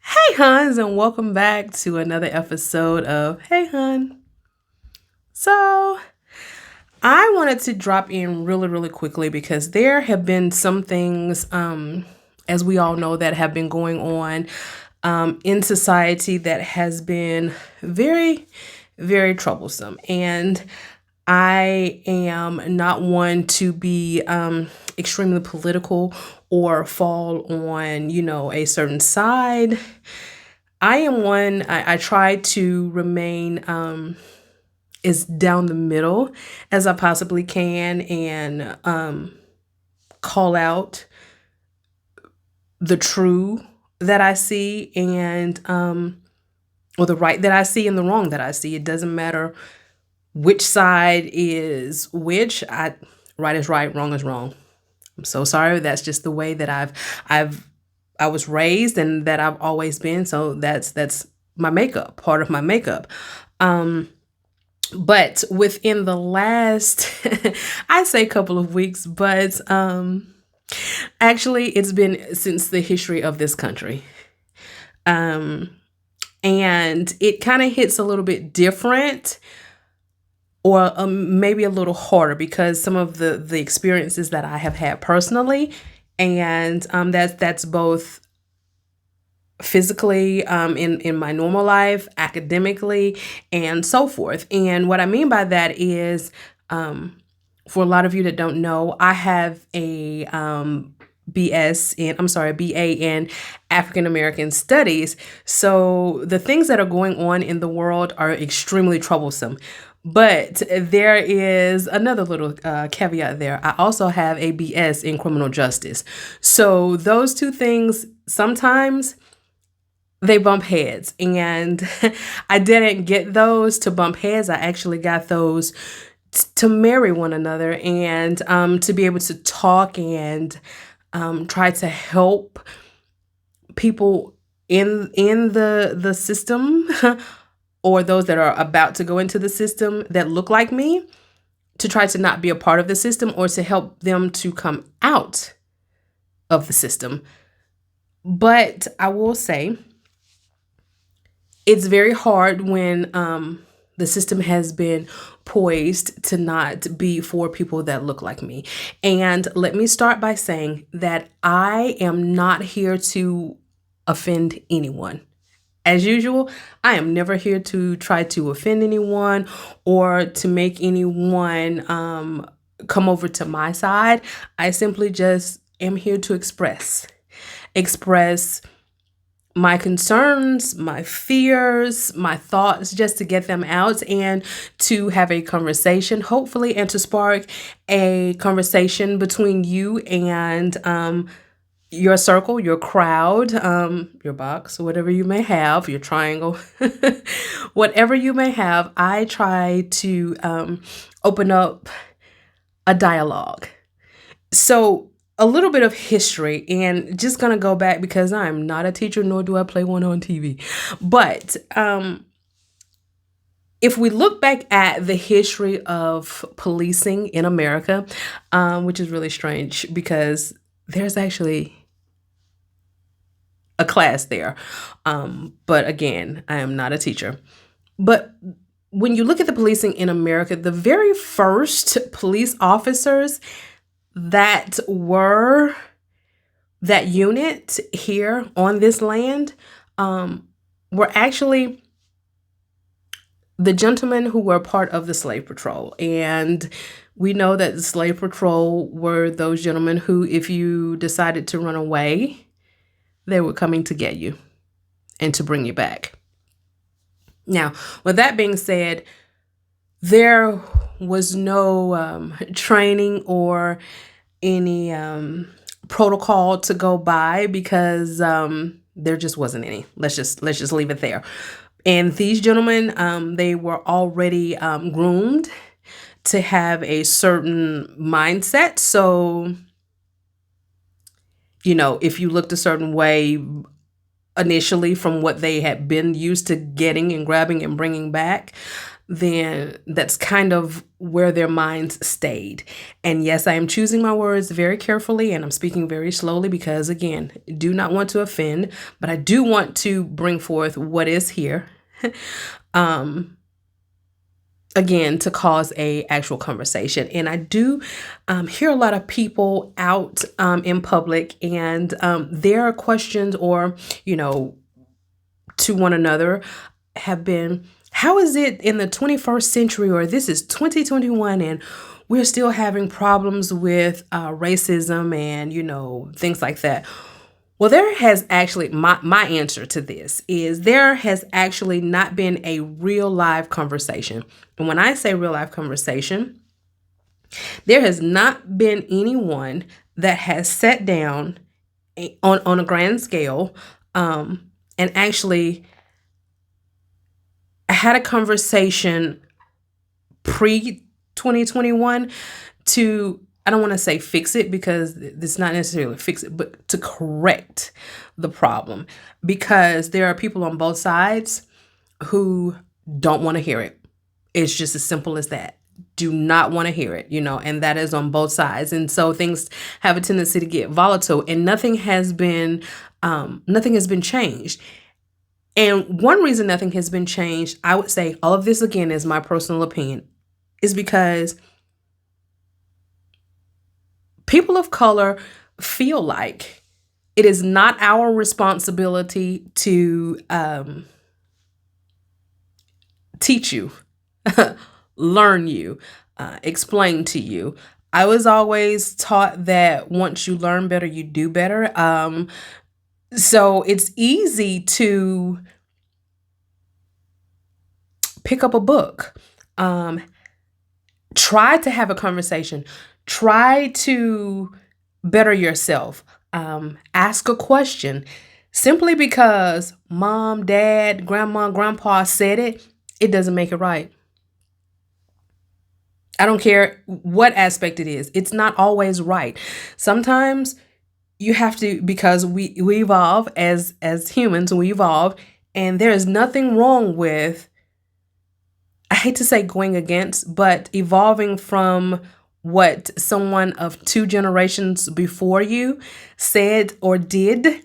Hey, Huns, and welcome back to another episode of Hey, Hun. So, I wanted to drop in really, really quickly because there have been some things, as we all know, that have been going on in society that has been very, very troublesome. And I am not one to be extremely political or fall on, a certain side. I am one, I try to remain as down the middle as I possibly can and call out the true that I see and or the right that I see and the wrong that I see. It doesn't matter which side is which. Right is right, wrong is wrong. I'm so sorry. That's just the way that I was raised and that I've always been. So that's my makeup, part of my makeup. But within the last, I say couple of weeks, but actually it's been since the history of this country. Um, and it kind of hits a little bit different or maybe a little harder because some of the experiences that I have had personally, and that's both physically in my normal life, academically, and so forth. And what I mean by that is, for a lot of you that don't know, I have a BA in African American Studies. So the things that are going on in the world are extremely troublesome. But there is another little caveat there. I also have a BS in criminal justice. So those two things sometimes they bump heads. And I didn't get those to bump heads. I actually got those to marry one another and to be able to talk and try to help people in the system or those that are about to go into the system that look like me, to try to not be a part of the system or to help them to come out of the system. But I will say it's very hard when the system has been poised to not be for people that look like me. And let me start by saying that I am not here to offend anyone. As usual, I am never here to try to offend anyone or to make anyone come over to my side. I simply just am here to express my concerns, my fears, my thoughts, just to get them out and to have a conversation, hopefully, and to spark a conversation between you and your circle, your crowd, your box, whatever you may have, your triangle, whatever you may have. I try to open up a dialogue. So a little bit of history, and just gonna go back because I'm not a teacher, nor do I play one on TV. But if we look back at the history of policing in America, which is really strange because there's actually a class there. But again, I am not a teacher. But when you look at the policing in America, the very first police officers that were that unit here on this land were actually the gentlemen who were part of the slave patrol. And we know that the slave patrol were those gentlemen who, if you decided to run away, they were coming to get you and to bring you back. Now, with that being said, there was no training or any protocol to go by because there just wasn't any. Let's just leave it there. And these gentlemen, they were already groomed to have a certain mindset. So, if you looked a certain way initially from what they had been used to getting and grabbing and bringing back, then that's kind of where their minds stayed. And yes, I am choosing my words very carefully and I'm speaking very slowly because, again, do not want to offend, but I do want to bring forth what is here. Again, to cause a actual conversation. And I do hear a lot of people out in public, and their questions, or to one another, have been, how is it in the 21st century, or this is 2021 and we're still having problems with racism and things like that? Well, there has actually, my answer to this is, there has actually not been a real live conversation. And when I say real live conversation, there has not been anyone that has sat down on a grand scale and actually had a conversation pre 2021 to, I don't want to say fix it, because it's not necessarily fix it, but to correct the problem. Because there are people on both sides who don't want to hear it. It's just as simple as that. Do not want to hear it, and that is on both sides. And so things have a tendency to get volatile, and nothing has been changed. And one reason nothing has been changed, I would say, all of this again is my personal opinion, is because people of color feel like it is not our responsibility to teach you, learn you, explain to you. I was always taught that once you learn better, you do better. So it's easy to pick up a book, try to have a conversation, try to better yourself, ask a question. Simply because mom, dad, grandma, grandpa said it, it doesn't make it right. I don't care what aspect it is. It's not always right. Sometimes you have to, because we evolve as humans, we evolve, and there is nothing wrong with, I hate to say going against, but evolving from what someone of 2 generations before you said or did,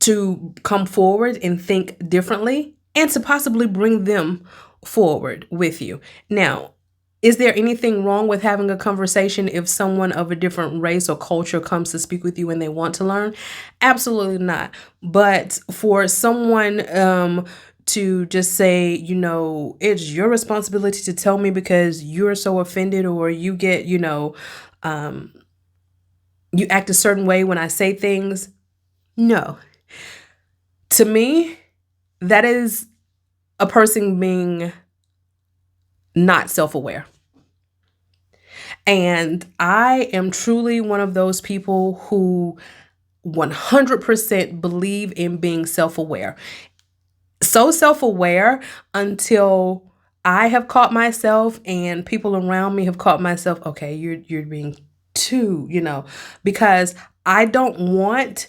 to come forward and think differently and to possibly bring them forward with you. Now, is there anything wrong with having a conversation if someone of a different race or culture comes to speak with you and they want to learn? Absolutely not. But for someone to just say, it's your responsibility to tell me because you're so offended, or you get, you act a certain way when I say things. No. To me, that is a person being not self-aware. And I am truly one of those people who 100% believe in being self-aware. So self-aware until I have caught myself and people around me have caught myself, okay, you're being too, because I don't want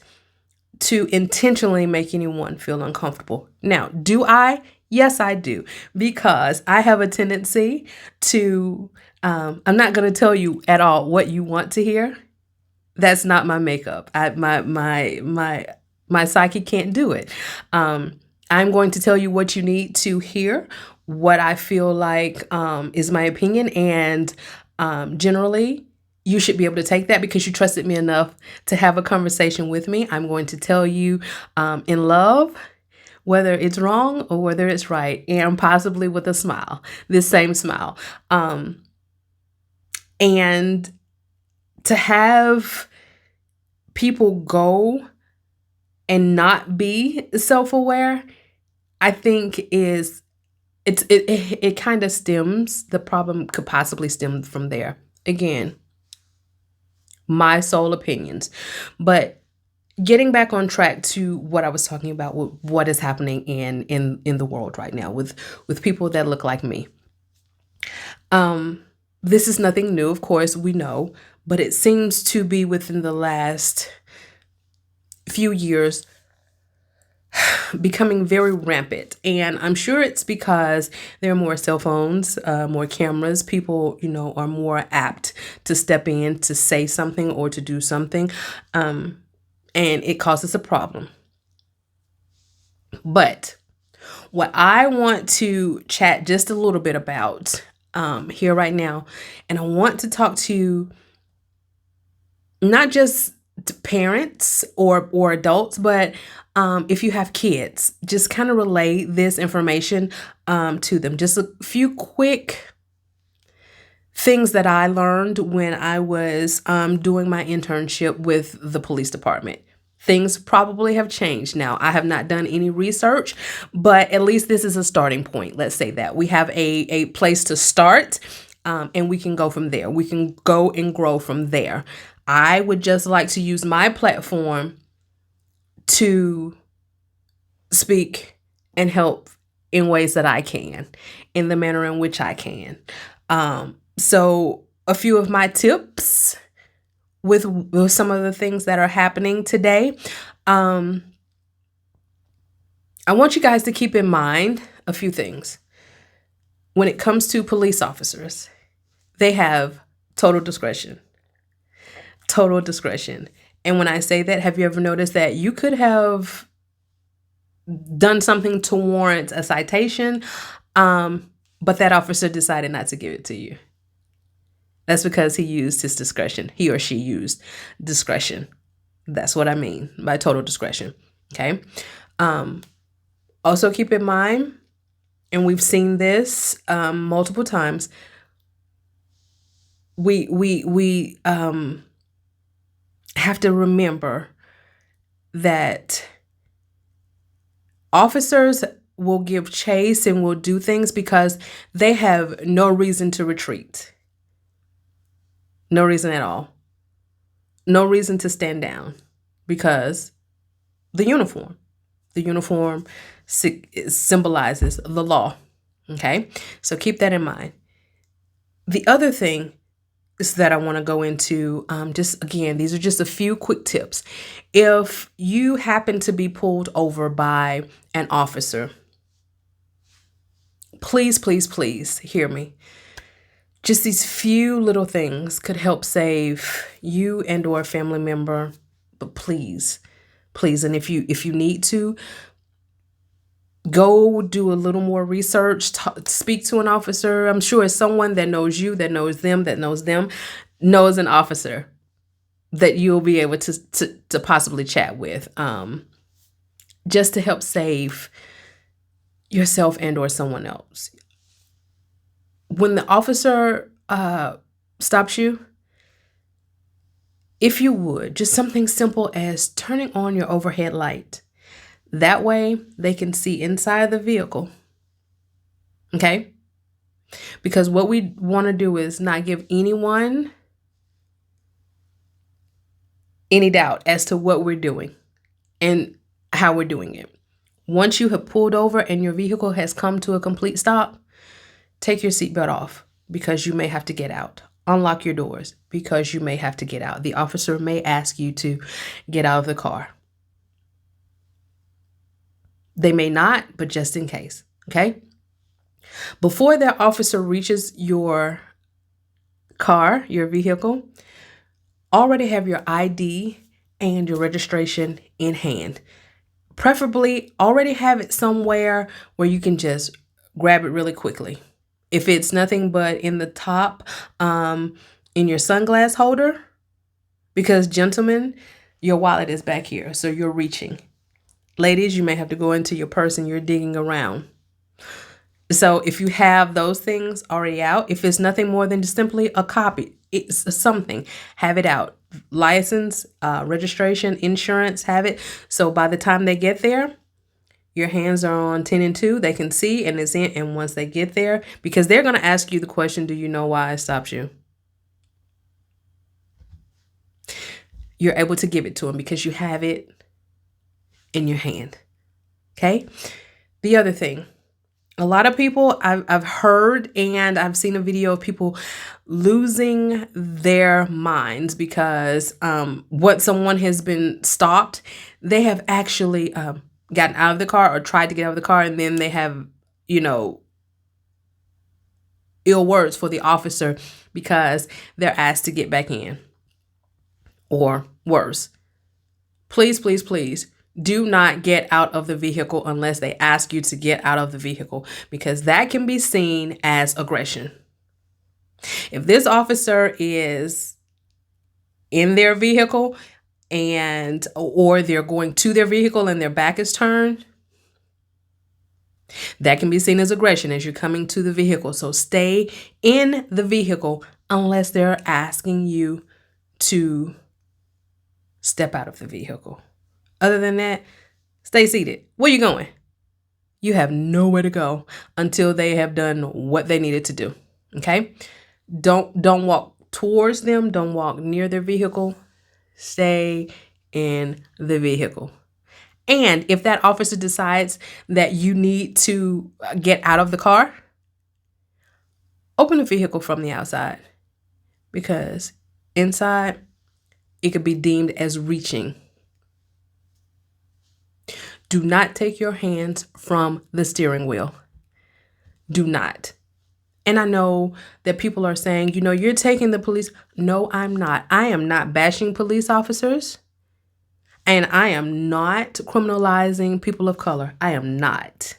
to intentionally make anyone feel uncomfortable. Now, do I? Yes, I do, because I have a tendency to, I'm not going to tell you at all what you want to hear. That's not my makeup. My psyche can't do it. I'm going to tell you what you need to hear, what I feel like is my opinion, and generally, you should be able to take that because you trusted me enough to have a conversation with me. I'm going to tell you in love whether it's wrong or whether it's right, and possibly with a smile, this same smile. And to have people go and not be self-aware, I think it kind of stems, the problem could possibly stem from there. Again, my sole opinions. But getting back on track to what I was talking about, with what is happening in the world right now with people that look like me. This is nothing new, of course, we know, but it seems to be within the last few years becoming very rampant. And I'm sure it's because there are more cell phones, more cameras. People, are more apt to step in to say something or to do something. And it causes a problem. But what I want to chat just a little bit about here right now, and I want to talk to not just parents or adults, but if you have kids, just kind of relay this information to them. Just a few quick things that I learned when I was doing my internship with the police department. Things probably have changed now. I have not done any research, but at least this is a starting point. Let's say that we have a place to start, and we can go from there. We can go and grow from there. I would just like to use my platform to speak and help in ways that I can, in the manner in which I can. So a few of my tips with some of the things that are happening today. I want you guys to keep in mind a few things. When it comes to police officers, they have total discretion. Total discretion. And when I say that, have you ever noticed that you could have done something to warrant a citation, but that officer decided not to give it to you? That's because he used his discretion. He or she used discretion. That's what I mean by total discretion. Okay. Also keep in mind, and we've seen this multiple times, we have to remember that officers will give chase and will do things because they have no reason to retreat. No reason at all. No reason to stand down because the uniform symbolizes the law. Okay. So keep that in mind. The other thing is that I want to go into, just again, these are just a few quick tips. If you happen to be pulled over by an officer, please, please, please hear me. Just these few little things could help save you and or a family member. But please, please, and if you need to, go do a little more research, speak to an officer. I'm sure it's someone that knows you, that knows them, knows an officer that you'll be able to possibly chat with, just to help save yourself and or someone else. When the officer stops you, if you would, just something simple as turning on your overhead light. That way they can see inside the vehicle. Okay? Because what we want to do is not give anyone any doubt as to what we're doing and how we're doing it. Once you have pulled over and your vehicle has come to a complete stop, take your seatbelt off because you may have to get out. Unlock your doors because you may have to get out. The officer may ask you to get out of the car. They may not, but just in case, okay? Before that officer reaches your car, your vehicle, already have your ID and your registration in hand. Preferably already have it somewhere where you can just grab it really quickly. If it's nothing but in the top, in your sunglass holder, because gentlemen, your wallet is back here, so you're reaching. Ladies, you may have to go into your purse and you're digging around. So if you have those things already out, if it's nothing more than just simply a copy, it's something, have it out. License, registration, insurance, have it. So by the time they get there, your hands are on 10 and 2. They can see and it's in. And once they get there, because they're going to ask you the question, do you know why I stopped you? You're able to give it to them because you have it in your hand. Okay. The other thing, a lot of people I've heard and I've seen a video of people losing their minds because what someone has been stopped, they have actually gotten out of the car or tried to get out of the car, and then they have, you know, ill words for the officer because they're asked to get back in, or worse. Please, please, please do not get out of the vehicle unless they ask you to get out of the vehicle, because that can be seen as aggression. If this officer is in their vehicle or they're going to their vehicle and their back is turned, that can be seen as aggression as you're coming to the vehicle. So stay in the vehicle unless they're asking you to step out of the vehicle. Other than that, stay seated. Where you going? You have nowhere to go until they have done what they needed to do. Okay? Don't walk towards them. Don't walk near their vehicle. Stay in the vehicle. And if that officer decides that you need to get out of the car, open the vehicle from the outside, because inside it could be deemed as reaching. Do not take your hands from the steering wheel. Do not. And I know that people are saying, you know, you're taking the police. No, I'm not. I am not bashing police officers. And I am not criminalizing people of color. I am not.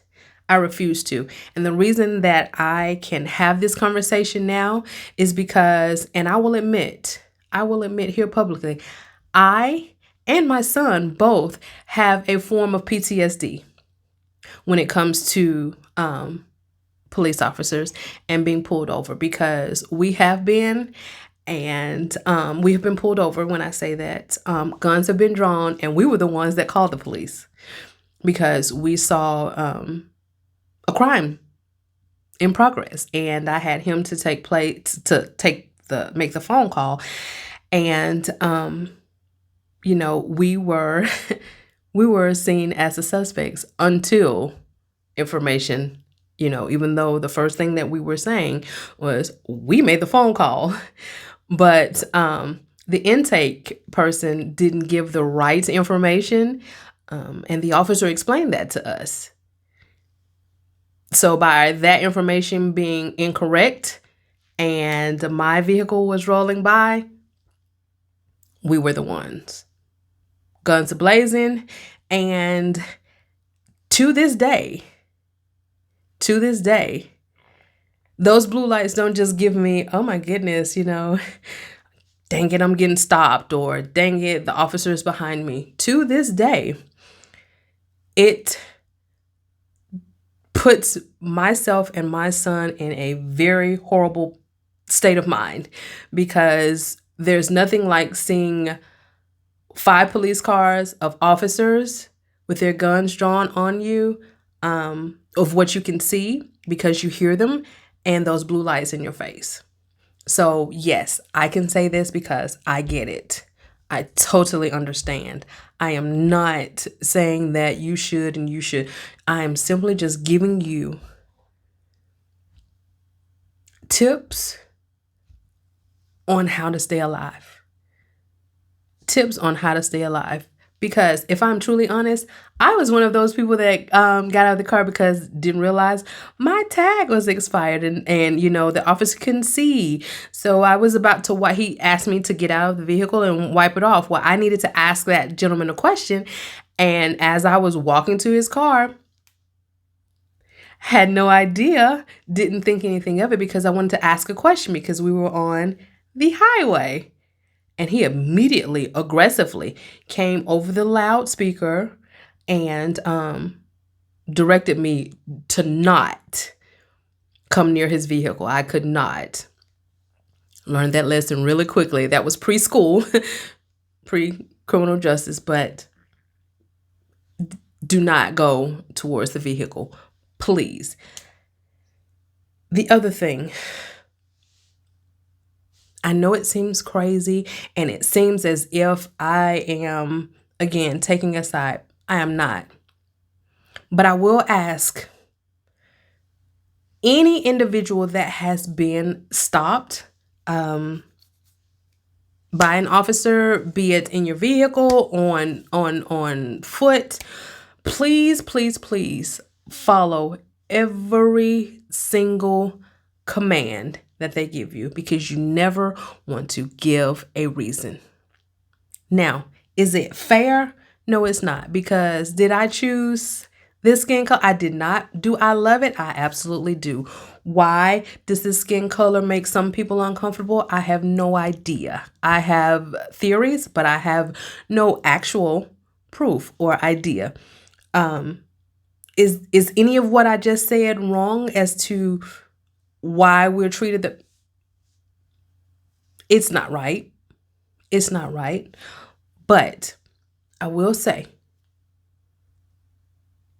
I refuse to. And the reason that I can have this conversation now is because, and I will admit here publicly, I and my son both have a form of PTSD when it comes to police officers and being pulled over, because we have been pulled over. When I say that, guns have been drawn, and we were the ones that called the police because we saw a crime in progress, and I had him to make the phone call, and you know, we were seen as the suspects until information, you know, even though the first thing that we were saying was we made the phone call. But the intake person didn't give the right information, and the officer explained that to us. So by that information being incorrect and my vehicle was rolling by, we were the ones. Guns blazing. And to this day, those blue lights don't just give me, oh my goodness, you know, dang it, I'm getting stopped, or dang it, the officer is behind me. To this day, it puts myself and my son in a very horrible state of mind, because there's nothing like seeing 5 police cars of officers with their guns drawn on you, of what you can see because you hear them, and those blue lights in your face. So yes, I can say this because I get it. I totally understand. I am not saying that you should and you should. I am simply just giving you tips on how to stay alive. Tips on how to stay alive. Because if I'm truly honest, I was one of those people that got out of the car because didn't realize my tag was expired, and you know, the officer couldn't see. So I was about to, he asked me to get out of the vehicle and wipe it off. Well, I needed to ask that gentleman a question. And as I was walking to his car, had no idea, didn't think anything of it, because I wanted to ask a question because we were on the highway. And he immediately, aggressively came over the loudspeaker and directed me to not come near his vehicle. I could not. Learned that lesson really quickly. That was preschool, pre-criminal justice, but do not go towards the vehicle, please. The other thing, I know it seems crazy and it seems as if I am, again, taking a side. I am not. But I will ask any individual that has been stopped by an officer, be it in your vehicle, on foot, Please, please, please follow every single command that they give you, because you never want to give a reason. Now, is it fair? No, it's not. Because did I choose this skin color? I did not. Do I love it? I absolutely do. Why does this skin color make some people uncomfortable? I have no idea. I have theories, but I have no actual proof or idea. Is any of what I just said wrong as to why we're treated that? It's not right. It's not right. But I will say,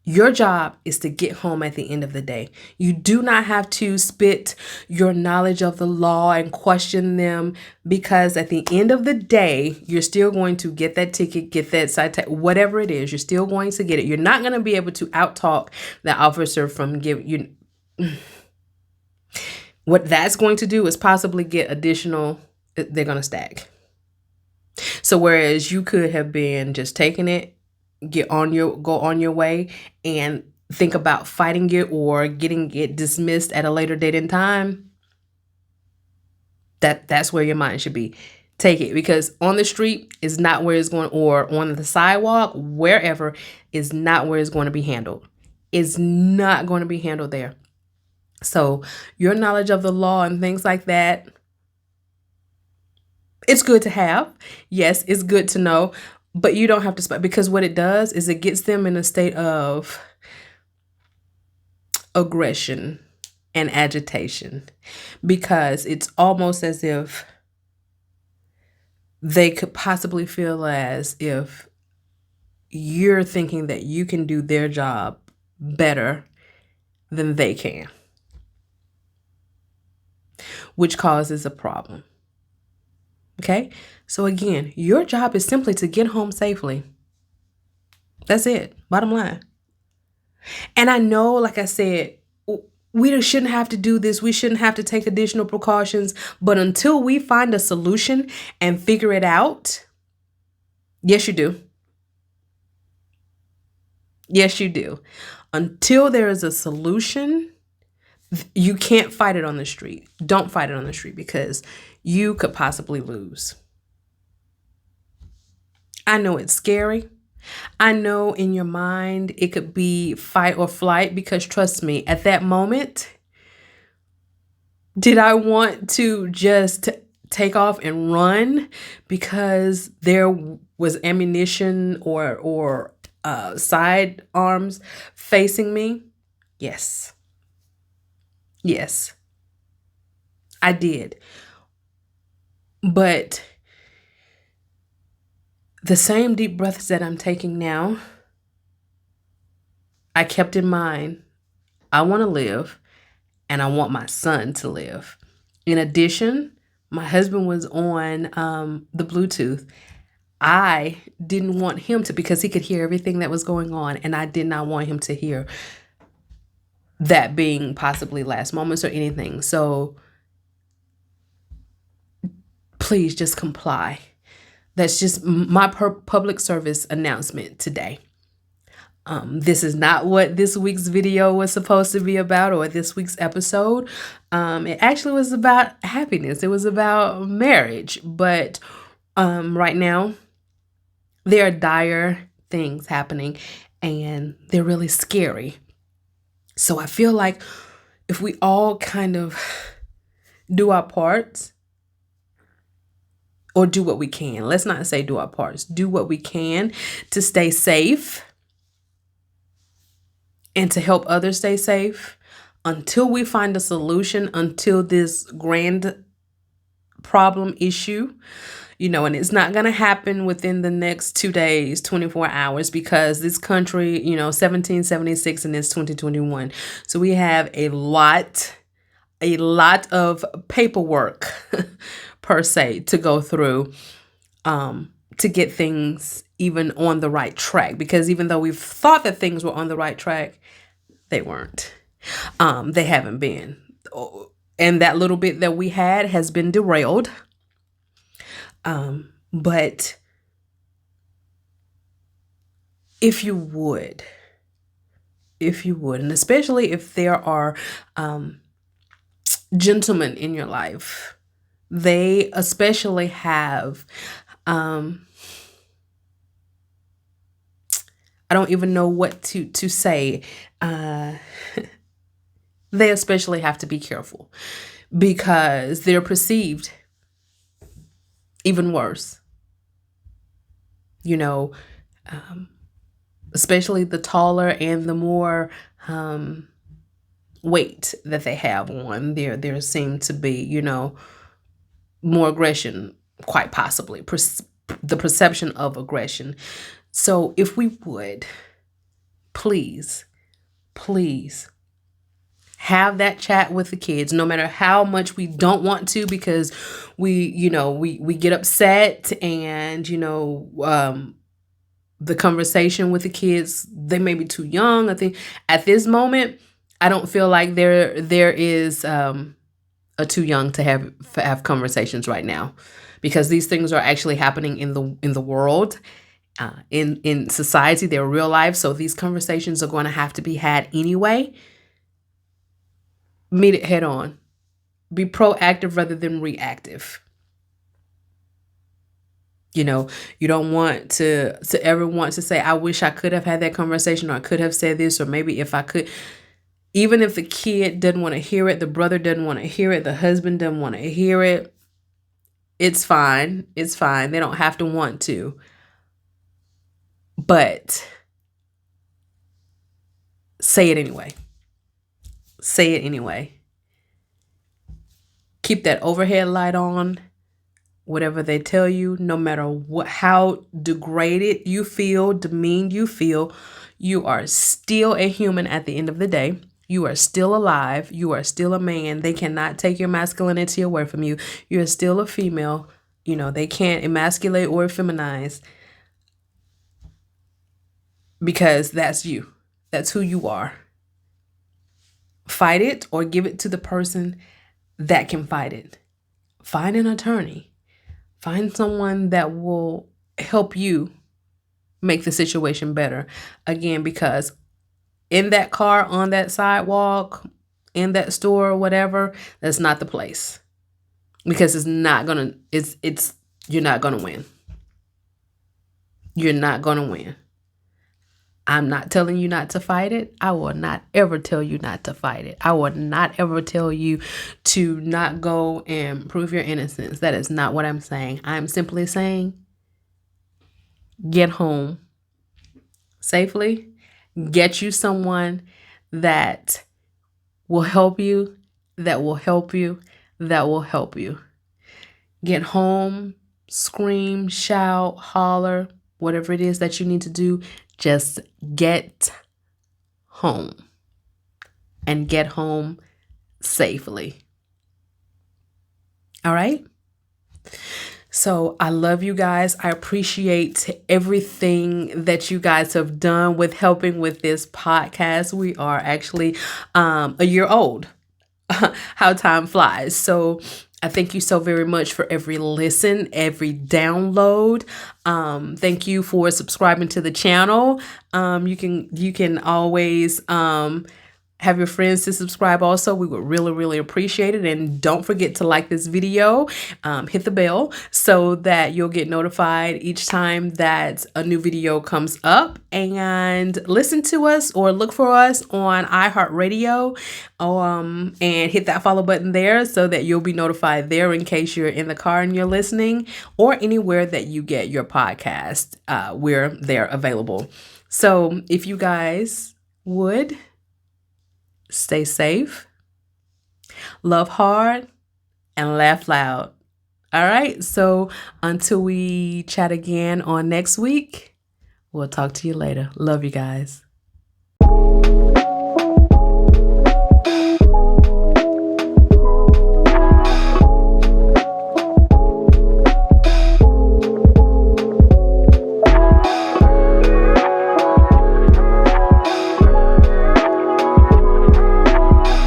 your job is to get home at the end of the day. You do not have to spit your knowledge of the law and question them, because at the end of the day, you're still going to get that ticket, get that citation, whatever it is, you're still going to get it. You're not going to be able to outtalk the officer from giving you. What that's going to do is possibly get additional, they're going to stack. So whereas you could have been just taking it, go on your way and think about fighting it or getting it dismissed at a later date and time, that's where your mind should be. Take it, because on the street is not where it's going, or on the sidewalk, wherever, is not where it's going to be handled. It's not going to be handled there. So your knowledge of the law and things like that, it's good to have. Yes, it's good to know, but you don't have to spend, because what it does is it gets them in a state of aggression and agitation, because it's almost as if they could possibly feel as if you're thinking that you can do their job better than they can, which causes a problem. Okay? So again, your job is simply to get home safely. That's it. Bottom line. And I know, like I said, we shouldn't have to do this. We shouldn't have to take additional precautions. But until we find a solution and figure it out, yes, you do. Yes, you do. Until there is a solution, you can't fight it on the street. Don't fight it on the street, because you could possibly lose. I know it's scary. I know in your mind it could be fight or flight, because trust me, at that moment, did I want to just take off and run because there was ammunition or sidearms facing me? Yes. Yes, I did. But the same deep breaths that I'm taking now, I kept in mind, I want to live and I want my son to live. In addition, my husband was on the Bluetooth. I didn't want him to, because he could hear everything that was going on, and I did not want him to hear that being possibly last moments or anything. So please just comply. That's just my public service announcement today. This is not what this week's video was supposed to be about, or this week's episode. It actually was about happiness. It was about marriage. But right now, there are dire things happening, and they're really scary. So I feel like if we all kind of do our parts, or do what we can. Let's not say do our parts. Do what we can to stay safe and to help others stay safe until we find a solution, until this grand problem issue, and it's not going to happen within the next 2 days, 24 hours, because this country, 1776 and it's 2021. So we have a lot of paperwork per se to go through to get things even on the right track, because even though we've thought that things were on the right track, they weren't. They haven't been. And that little bit that we had has been derailed. But if you would, and especially if there are gentlemen in your life, they especially have, I don't even know what to say. They especially have to be careful because they're perceived even worse. You know, especially the taller and the more weight that they have on, there seem to be, more aggression, quite possibly, the perception of aggression. So if we would, please, please have that chat with the kids, no matter how much we don't want to, because we get upset, and the conversation with the kids, they may be too young. I think at this moment, I don't feel like there is a too young to have conversations right now, because these things are actually happening in the world, in society. They're real life, so these conversations are going to have to be had anyway. Meet it head on. Be proactive rather than reactive. You don't want to ever want to say, I wish I could have had that conversation, or I could have said this, or maybe if I could. Even if the kid doesn't want to hear it, the brother doesn't want to hear it, the husband doesn't want to hear it, it's fine. It's fine. They don't have to want to. But say it anyway. Say it anyway. Keep that overhead light on. Whatever they tell you, no matter how degraded you feel, demeaned you feel, you are still a human at the end of the day. You are still alive. You are still a man. They cannot take your masculinity away from you. You are still a female. They can't emasculate or feminize, because that's you. That's who you are. Fight it, or give it to the person that can fight it. Find an attorney. Find someone that will help you make the situation better. Again, because in that car, on that sidewalk, in that store, or whatever, that's not the place. Because you're not gonna win. You're not gonna win. I'm not telling you not to fight it. I will not ever tell you not to fight it. I will not ever tell you to not go and prove your innocence. That is not what I'm saying. I'm simply saying, get home safely. Get you someone that will help you, that will help you, that will help you. Get home, scream, shout, holler, whatever it is that you need to do. Just get home, and get home safely. All right? So I love you guys. I appreciate everything that you guys have done with helping with this podcast. We are actually a year old. How time flies. So I thank you so very much for every listen, every download. Thank you for subscribing to the channel. You can always have your friends to subscribe also. We would really, really appreciate it. And don't forget to like this video, hit the bell so that you'll get notified each time that a new video comes up, and listen to us or look for us on iHeartRadio, and hit that follow button there so that you'll be notified there in case you're in the car and you're listening, or anywhere that you get your podcast, where they're available. So if you guys would, stay safe, love hard, and laugh loud. All right. So until we chat again on next week, we'll talk to you later. Love you guys.